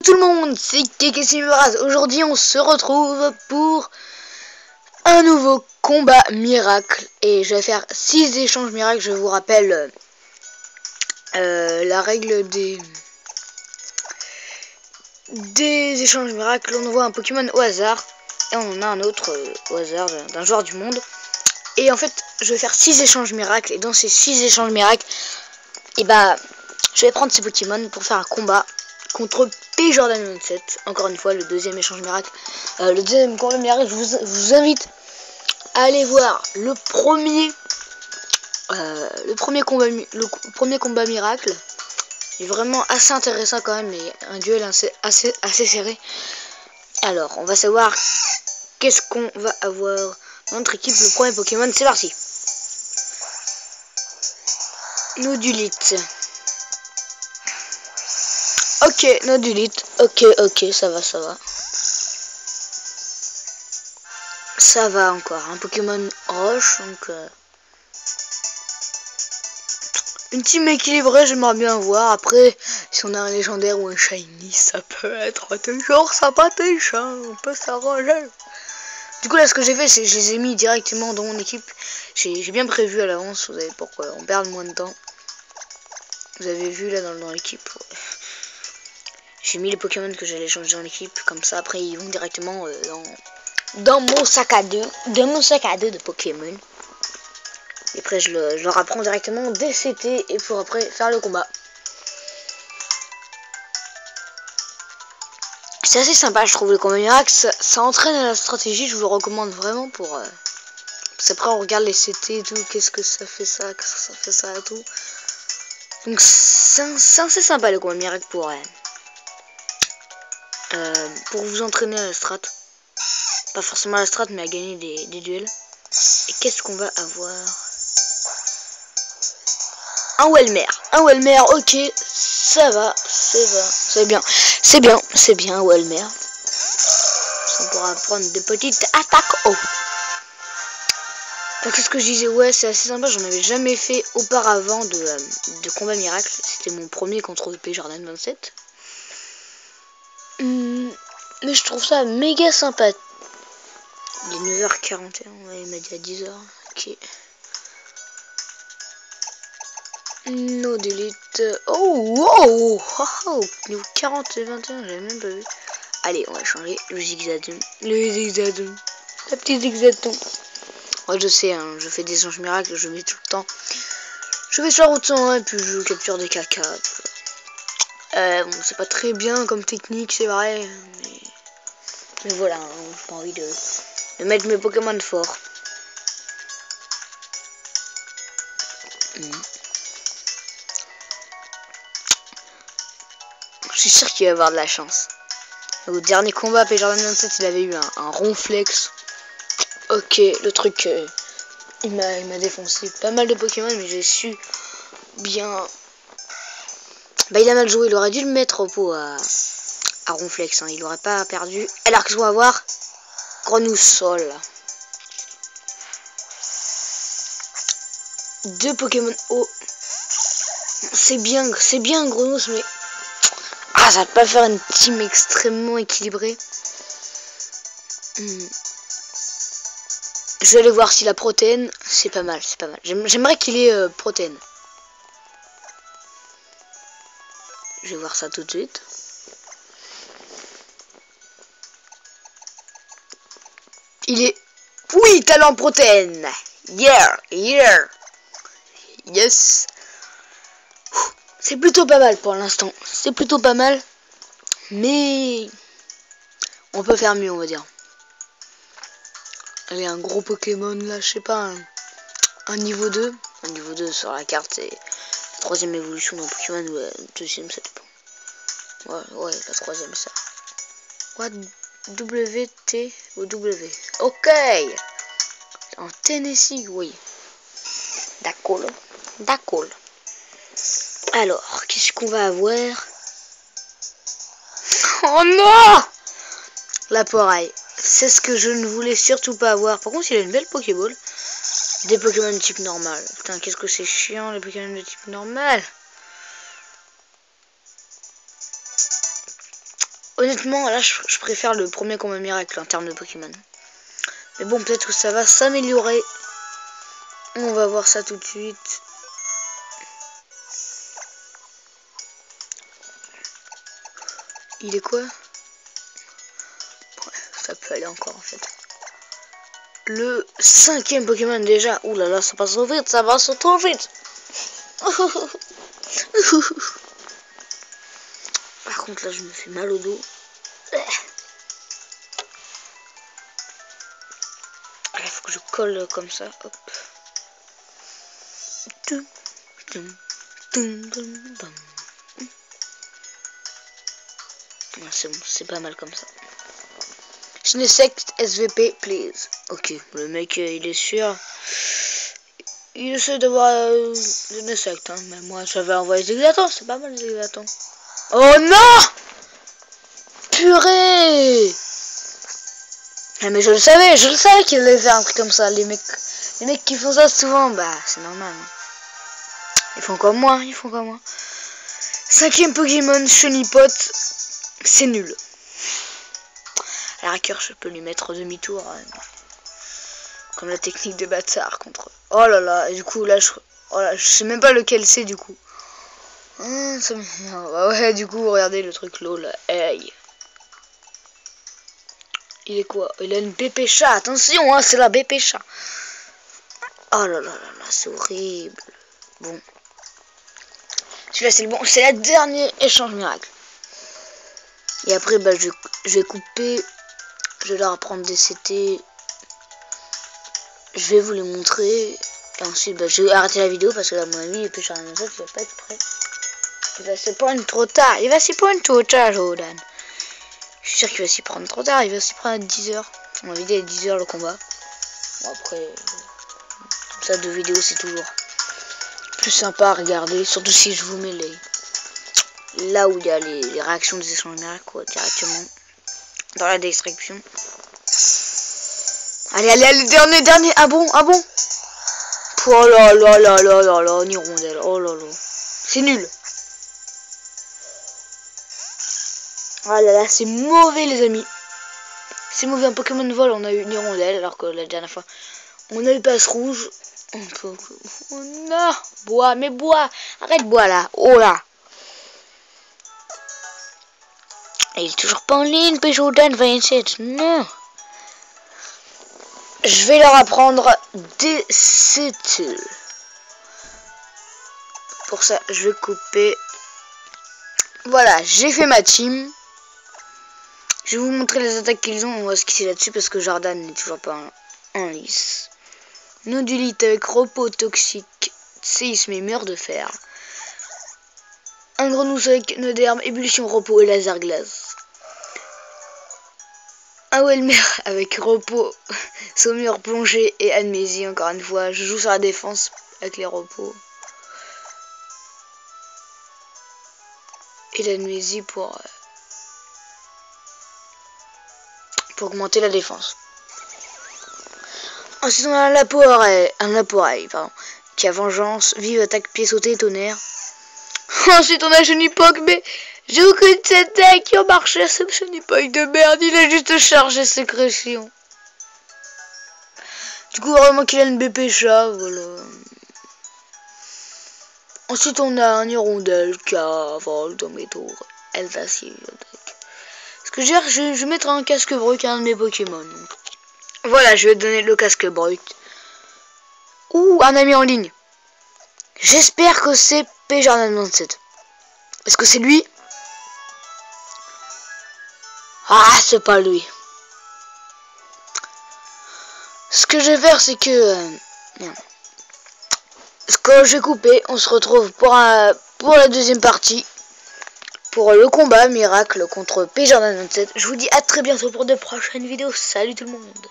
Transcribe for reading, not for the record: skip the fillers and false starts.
Tout le monde, c'est Kekesimuraz. Aujourd'hui, on se retrouve pour un nouveau combat miracle. Et je vais faire 6 échanges miracles. Je vous rappelle la règle des échanges miracles. On envoie un Pokémon au hasard. Et on en a un autre au hasard d'un joueur du monde. Et en fait, je vais faire 6 échanges miracles. Et dans ces 6 échanges miracles, et bah, je vais prendre ces Pokémon pour faire un combat contre P-Jordan 27. Encore une fois, le deuxième échange miracle. Le deuxième combat miracle, je vous invite à aller voir le premier combat miracle. Il est vraiment assez intéressant quand même, et un duel assez serré. Alors, on va savoir qu'est-ce qu'on va avoir dans notre équipe. Le premier Pokémon, c'est parti. Nodulite. Ok, Nodulite. Ok, ça va. Ça va encore. Un Pokémon roche, donc... une team équilibrée, j'aimerais bien voir. Après, si on a un légendaire ou un shiny, ça peut être toujours sympathique. On peut s'arranger. Du coup, là, ce que j'ai fait, c'est que je les ai mis directement dans mon équipe. J'ai bien prévu à l'avance. Vous savez pourquoi on perd moins de temps. Vous avez vu là dans l'équipe. J'ai mis les Pokémon que j'allais changer en équipe. Comme ça, après, ils vont directement dans mon sac à dos. Dans mon sac à dos de Pokémon. Et après, je leur apprends directement dès CT et pour après faire le combat. C'est assez sympa, je trouve, le combat miracle. Ça entraîne à la stratégie, je vous le recommande vraiment pour... Parce qu'après, on regarde les CT et tout. Qu'est-ce que ça fait ça? Qu'est-ce que ça fait ça et tout. Donc, c'est assez sympa le combat miracle pour vous entraîner à la strat. Pas forcément à la strat, mais à gagner des duels. Et qu'est-ce qu'on va avoir? Un Welmer, ok, ça va, c'est bien, Welmer. On pourra prendre des petites attaques haut. Donc c'est ce que je disais, ouais, c'est assez sympa, j'en avais jamais fait auparavant de combat miracle. C'était mon premier contre P-Jordan 27. Mais je trouve ça méga sympa. Il est 9h41, ouais, il m'a dit à 10h, ok. Nodulite. Oh, niveau 40 et 21, j'avais même pas vu. Allez, on va changer le Zigzagoon. La petite Zigzagoon. Ouais, je sais, hein, je fais des échanges miracles, je mets tout le temps. Je vais sur la route 101 et puis je capture des caca. Bon, c'est pas très bien comme technique, c'est vrai. Mais voilà, hein, j'ai pas envie de mettre mes Pokémon forts. Je suis sûr qu'il va avoir de la chance. Au dernier combat, P-Jordan 27, il avait eu un ronflex. Ok, le truc, il m'a défoncé pas mal de Pokémon, mais j'ai su bien... Bah, il a mal joué, il aurait dû le mettre au pot à ronflex, hein. Il aurait pas perdu. Alors que je vais avoir Grenoussol. 2 Pokémon haut. C'est bien Grenousse, mais... Ah, ça va pas faire une team extrêmement équilibrée. Je vais aller voir si la protéine, c'est pas mal. J'aimerais qu'il ait protéine. Je vais voir ça tout de suite. Il est... Oui, talent protéine. Yeah. Yes. C'est plutôt pas mal pour l'instant. C'est plutôt pas mal. Mais... on peut faire mieux, on va dire. Allez, un gros Pokémon là, je sais pas. Un niveau 2. Un niveau 2 sur la carte, c'est la 3ème évolution d'un Pokémon ou la 2ème, ça dépend. Ouais, la 3ème, ça. What? W, T ou W. Ok. En Tennessee, oui. D'accord. Alors, qu'est-ce qu'on va avoir? Oh non! La poraille. C'est ce que je ne voulais surtout pas avoir. Par contre, il a une belle Pokéball. Des Pokémon de type normal. Putain, qu'est-ce que c'est chiant, les Pokémon de type normal. Honnêtement, là, je préfère le premier combat miracle en termes de Pokémon. Mais bon, peut-être que ça va s'améliorer. On va voir ça tout de suite. Il est quoi? Ouais, ça peut aller encore en fait. Le 5e Pokémon déjà. Ouh là là, ça passe trop vite, ça va trop vite. Par contre là, je me fais mal au dos. Il faut que je colle comme ça. Hop. C'est bon, c'est pas mal comme ça. Genesect SVP, please. Ok, le mec, il est sûr. Il essaie d'avoir Genesect, hein. Mais moi, j'avais envoyé des Exatons. C'est pas mal, les Exatons. Oh non! Purée! Ah, mais je le savais qu'il allait faire un truc comme ça. Les mecs qui font ça souvent, bah, c'est normal. Hein. Ils font comme moi, 5e Pokémon, Chenipot. C'est nul. À la cœur, je peux lui mettre demi-tour. Hein. Comme la technique de bâtard contre... Oh là là, et du coup, là, je sais même pas lequel c'est, du coup. Ça ouais, du coup, regardez le truc lol. Hey. Il est quoi? Il a une BP chat. Attention, hein, c'est la BP chat. Oh là là là là, c'est horrible. Bon. Celui-là, c'est le bon. C'est la dernière échange miracle. Et après, bah, je vais couper. Je vais leur apprendre des CT. Je vais vous les montrer. Et ensuite, bah, je vais arrêter la vidéo parce que, à mon avis, le pêcheur il va pas être prêt. Il va s'y prendre trop tard. Jordan. Je suis sûr qu'il va s'y prendre trop tard. Il va s'y prendre à 10h. On va vider à 10h le combat. Bon, après, comme ça, 2 vidéos, c'est toujours plus sympa à regarder. Surtout si je vous mets là où il y a les réactions des échanges quoi, directement dans la description. Allez, dernier. Ah bon? Oh là là, une hirondelle. Oh là là. C'est nul. Ah là là, c'est mauvais les amis. C'est mauvais, un Pokémon de vol, on a eu une hirondelle, alors que la dernière fois, on a eu passe rouge. Oh non, bois, arrête bois là, oh là. Et il est toujours pas en ligne, Jordan 27, non. Je vais leur apprendre des CT. Pour ça, je vais couper. Voilà, j'ai fait ma team. Je vais vous montrer les attaques qu'ils ont. On va se quitter là-dessus parce que Jordan n'est toujours pas en lice. Nodulite avec repos toxique, séisme et mur de fer. Un grenouille avec Noderme, ébullition, repos et laser glace. Un Welmer avec repos, saumure, plongée et amnésie. Encore une fois, je joue sur la défense avec les repos. Et l'amnésie pour augmenter la défense. Ensuite on a un Laporeille, qui a vengeance, vive, attaque, pied sauté, tonnerre. Ensuite on a Chenipoc, mais j'ai aucune cette deck qui a marché, ce Chenipoc de merde, il a juste chargé sécrétion. Du coup vraiment qu'il a une BP chat, voilà. Ensuite on a un hirondelle qui vole dans mes tours. Elle va s'y ce que je vais mettre un casque brut à un de mes Pokémon. Voilà, je vais donner le casque brut. Ouh, un ami en ligne. J'espère que c'est Jordan27. Est-ce que c'est lui? Ah, c'est pas lui. Ce que je vais faire, c'est que... quand je vais couper, on se retrouve pour la deuxième partie. Pour le combat miracle contre Jordan27. Je vous dis à très bientôt pour de prochaines vidéos. Salut tout le monde.